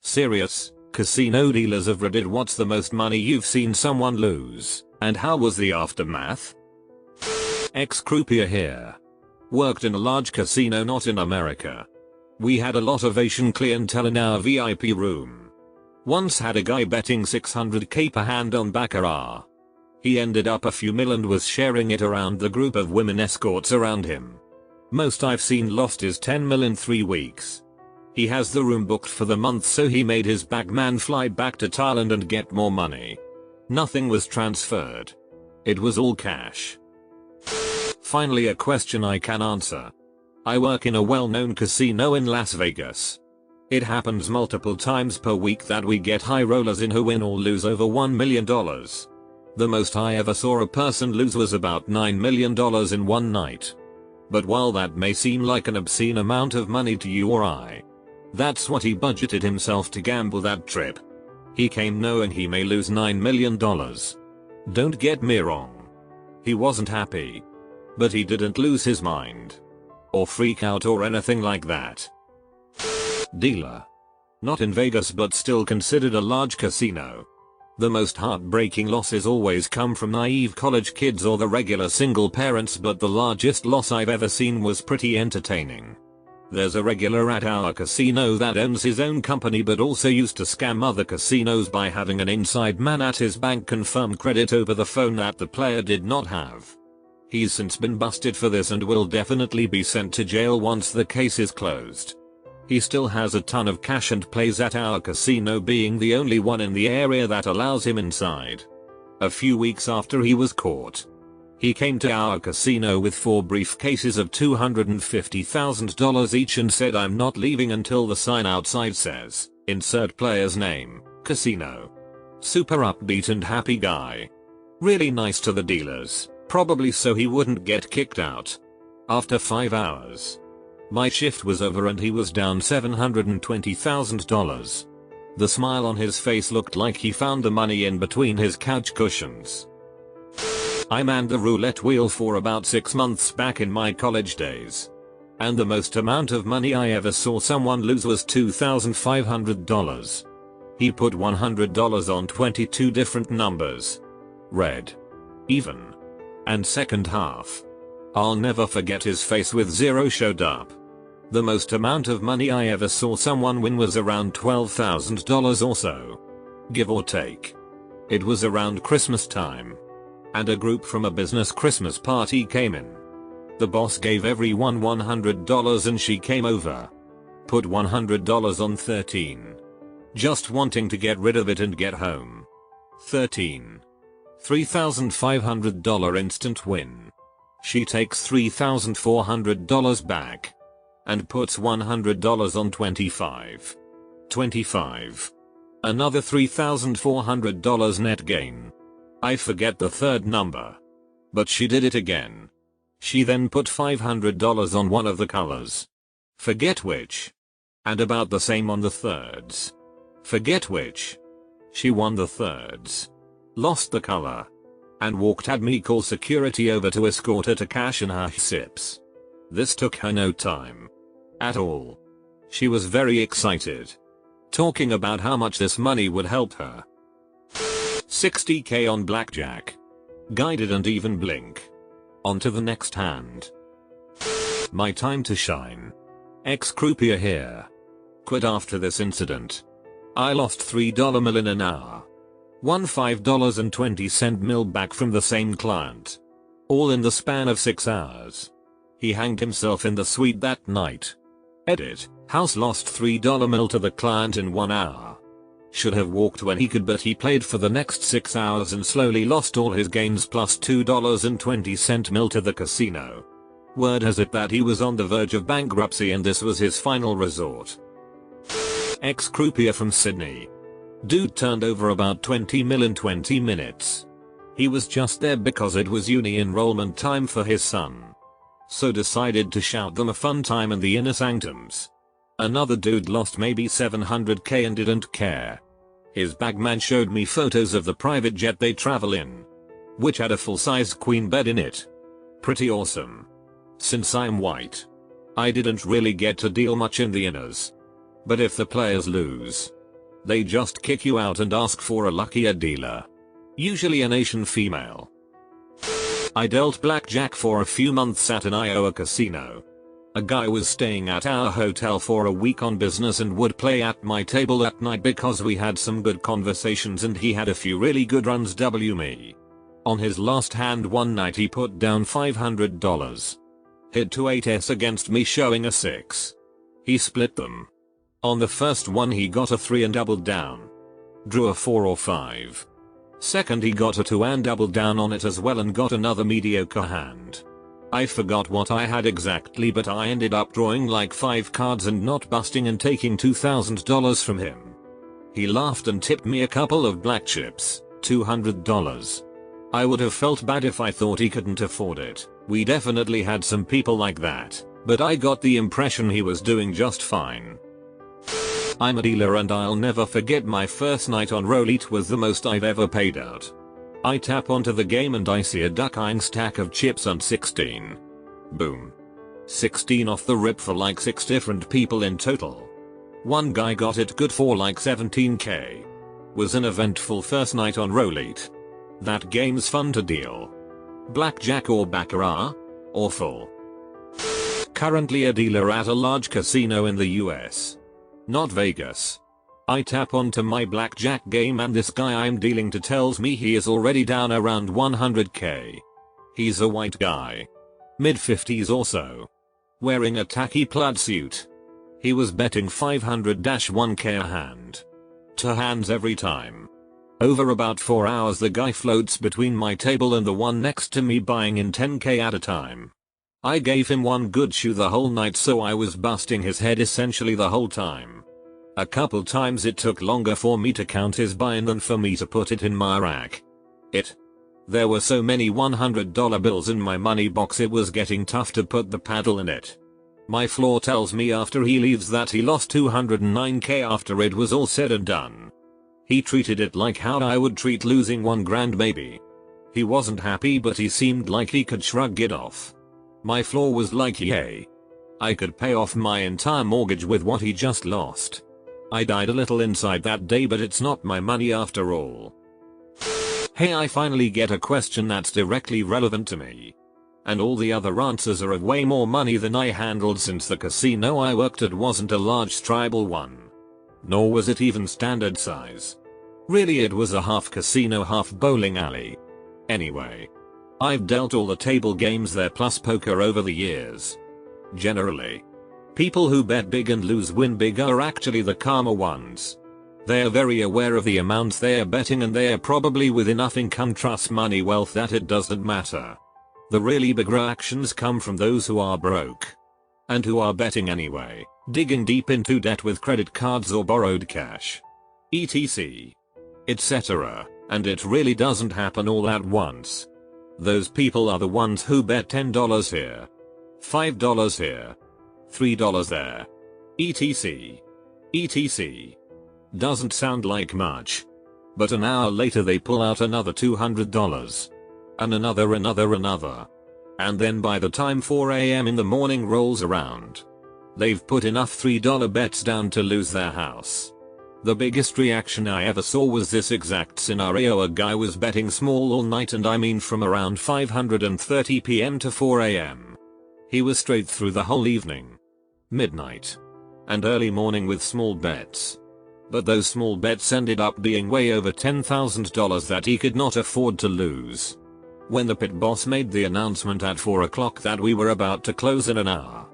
Serious, casino dealers of Reddit, what's the most money you've seen someone lose, and how was the aftermath? Croupier here. Worked in a large casino not in America. We had a lot of Asian clientele in our VIP room. Once had a guy betting 600k per hand on baccarat. He ended up a few mil and was sharing it around the group of women escorts around him. Most I've seen lost his 10 mil in 3 weeks. He has the room booked for the month, so he made his bagman fly back to Thailand and get more money. Nothing was transferred. It was all cash. Finally, a question I can answer. I work in a well-known casino in Las Vegas. It happens multiple times per week that we get high rollers in who win or lose over $1 million. The most I ever saw a person lose was about $9 million in one night. But while that may seem like an obscene amount of money to you or I, that's what he budgeted himself to gamble that trip. He came knowing he may lose $9 million. Don't get me wrong. He wasn't happy. But he didn't lose his mind. Or freak out or anything like that. Dealer. Not in Vegas but still considered a large casino. The most heartbreaking losses always come from naive college kids or the regular single parents, but the largest loss I've ever seen was pretty entertaining. There's a regular at our casino that owns his own company but also used to scam other casinos by having an inside man at his bank confirm credit over the phone that the player did not have. He's since been busted for this and will definitely be sent to jail once the case is closed. He still has a ton of cash and plays at our casino, being the only one in the area that allows him inside. A few weeks after he was caught, he came to our casino with 4 briefcases of $250,000 each and said, "I'm not leaving until the sign outside says, insert player's name, casino." Super upbeat and happy guy. Really nice to the dealers, probably so he wouldn't get kicked out. After 5 hours, my shift was over and he was down $720,000. The smile on his face looked like he found the money in between his couch cushions. I manned the roulette wheel for about 6 months back in my college days. And the most amount of money I ever saw someone lose was $2,500. He put $100 on 22 different numbers. Red, even, and second half. I'll never forget his face with 0 showed up. The most amount of money I ever saw someone win was around $12,000 or so. Give or take. It was around Christmas time. And a group from a business Christmas party came in. The boss gave everyone $100 and she came over. Put $100 on 13. Just wanting to get rid of it and get home. 13. $3,500 instant win. She takes $3,400 back. And puts $100 on 25. 25. Another $3,400 net gain. I forget the third number. But she did it again. She then put $500 on one of the colors. Forget which. And about the same on the thirds. Forget which. She won the thirds. Lost the color. And walked, had me call security over to escort her to cash in her SIPs. This took her no time. At all. She was very excited. Talking about how much this money would help her. 60k on blackjack. Guy didn't even blink. On to the next hand. My time to shine. Croupier here. Quit after this incident. I lost $3 mil in an hour. Won $5.20 mil back from the same client. All in the span of 6 hours. He hanged himself in the suite that night. Edit. House lost $3 mil to the client in 1 hour. Should have walked when he could, but he played for the next 6 hours and slowly lost all his gains plus $2.20 mil to the casino. Word has it that he was on the verge of bankruptcy and this was his final resort. Croupier from Sydney. Dude turned over about 20 mil in 20 minutes. He was just there because it was uni enrollment time for his son. So decided to shout them a fun time in the inner sanctums. Another dude lost maybe $700k and didn't care. His bagman showed me photos of the private jet they travel in, which had a full-size queen bed in it. Pretty awesome. Since I'm white, I didn't really get to deal much in the inners. But if the players lose, They just kick you out and ask for a luckier dealer. Usually an Asian female. I dealt blackjack for a few months at an Iowa casino. A guy was staying at our hotel for a week on business and would play at my table at night because we had some good conversations and he had a few really good runs. Me. On his last hand one night he put down $500. Hit 2 8s against me showing a 6. He split them. On the first one he got a 3 and doubled down. Drew a 4 or 5. Second he got a 2 and doubled down on it as well and got another mediocre hand. I forgot what I had exactly but I ended up drawing like 5 cards and not busting and taking $2,000 from him. He laughed and tipped me a couple of black chips, $200. I would have felt bad if I thought he couldn't afford it. We definitely had some people like that, but I got the impression he was doing just fine. I'm a dealer and I'll never forget my first night on Roulette was the most I've ever paid out. I tap onto the game and I see a duck-eyeing stack of chips and 16. Boom. 16 off the rip for like 6 different people in total. One guy got it good for like 17k. Was an eventful first night on Roulette. That game's fun to deal. Blackjack or baccarat? Awful. Currently a dealer at a large casino in the US. Not Vegas. I tap onto my blackjack game and this guy I'm dealing to tells me he is already down around 100k. He's a white guy. Mid-50s or so. Wearing a tacky plaid suit. He was betting 500-1k a hand. 2 hands every time. Over about 4 hours the guy floats between my table and the one next to me buying in 10k at a time. I gave him one good shoe the whole night so I was busting his head essentially the whole time. A couple times it took longer for me to count his buy-in than for me to put it in my rack. There were so many $100 bills in my money box it was getting tough to put the paddle in it. My floor tells me after he leaves that he lost 209k after it was all said and done. He treated it like how I would treat losing $1,000 maybe. He wasn't happy but he seemed like he could shrug it off. My floor was like yay. I could pay off my entire mortgage with what he just lost. I died a little inside that day but it's not my money after all. Hey, I finally get a question that's directly relevant to me. And all the other answers are of way more money than I handled since the casino I worked at wasn't a large tribal one. Nor was it even standard size. Really it was a half casino half bowling alley. Anyway. I've dealt all the table games there plus poker over the years. Generally. People who bet big and lose win big are actually the calmer ones. They are very aware of the amounts they are betting and they are probably with enough income trust money wealth that it doesn't matter. The really bigger actions come from those who are broke. And who are betting anyway, digging deep into debt with credit cards or borrowed cash. etc. etc. And it really doesn't happen all at once. Those people are the ones who bet $10 here. $5 here. $3 there. etc. etc. Doesn't sound like much. But an hour later they pull out another $200. And another. And then by the time 4 AM in the morning rolls around, they've put enough $3 bets down to lose their house. The biggest reaction I ever saw was this exact scenario. A guy was betting small all night and I mean from around 5:30 PM to 4 AM. He was straight through the whole evening, midnight, and early morning with small bets. But those small bets ended up being way over $10,000 that he could not afford to lose. When the pit boss made the announcement at 4 o'clock that we were about to close in an hour,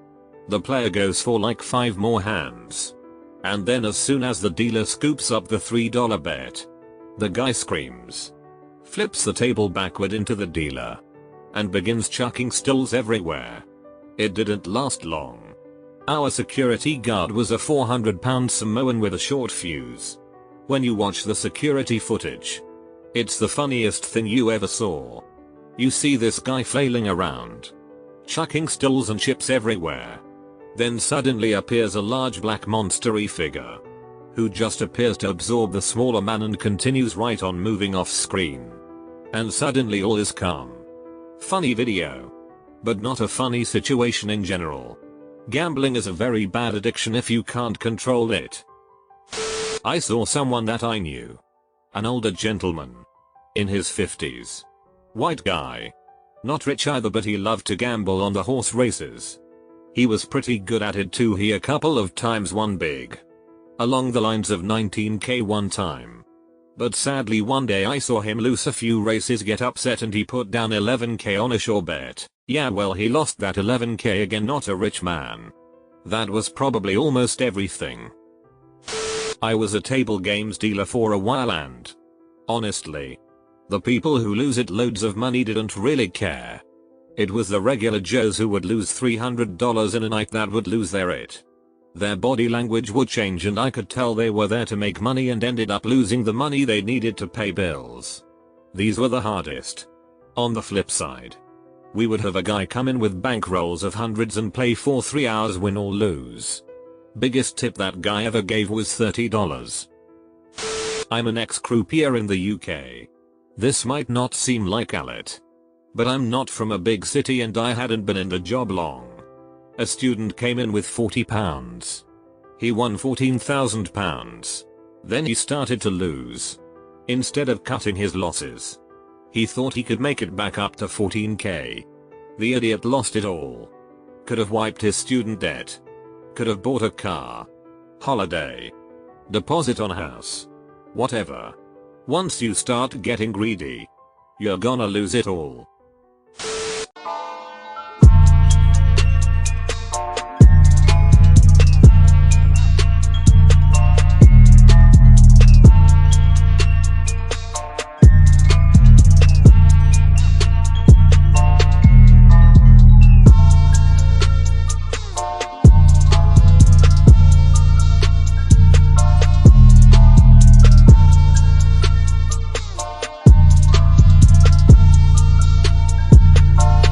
the player goes for like 5 more hands. And then as soon as the dealer scoops up the $3 bet, the guy screams, flips the table backward into the dealer, and begins chucking stills everywhere. It didn't last long. Our security guard was a 400-pound Samoan with a short fuse. When you watch the security footage, it's the funniest thing you ever saw. You see this guy flailing around, chucking stills and chips everywhere. Then suddenly appears a large black monster-y figure, who just appears to absorb the smaller man and continues right on moving off screen. And suddenly all is calm. Funny video. But not a funny situation in general. Gambling is a very bad addiction if you can't control it. I saw someone that I knew. An older gentleman. In his 50s. White guy. Not rich either, but he loved to gamble on the horse races. He was pretty good at it too. He a couple of times won big. Along the lines of 19k one time. But sadly one day I saw him lose a few races, get upset, and he put down 11k on a sure bet. Yeah, well, he lost that 11k again. Not a rich man. That was probably almost everything. I was a table games dealer for a while, and honestly, the people who lose it loads of money didn't really care. It was the regular Joes who would lose $300 in a night that would lose their it. Their body language would change, and I could tell they were there to make money and ended up losing the money they needed to pay bills. These were the hardest. On the flip side, we would have a guy come in with bankrolls of hundreds and play for 3 hours, win or lose. Biggest tip that guy ever gave was $30. I'm an ex-croupier in the UK. This might not seem like it, but I'm not from a big city and I hadn't been in the job long. A student came in with £40. He won £14,000. Then he started to lose. Instead of cutting his losses, he thought he could make it back up to 14k. The idiot lost it all. Could have wiped his student debt. Could have bought a car, holiday, deposit on a house, whatever. Once you start getting greedy, you're gonna lose it all.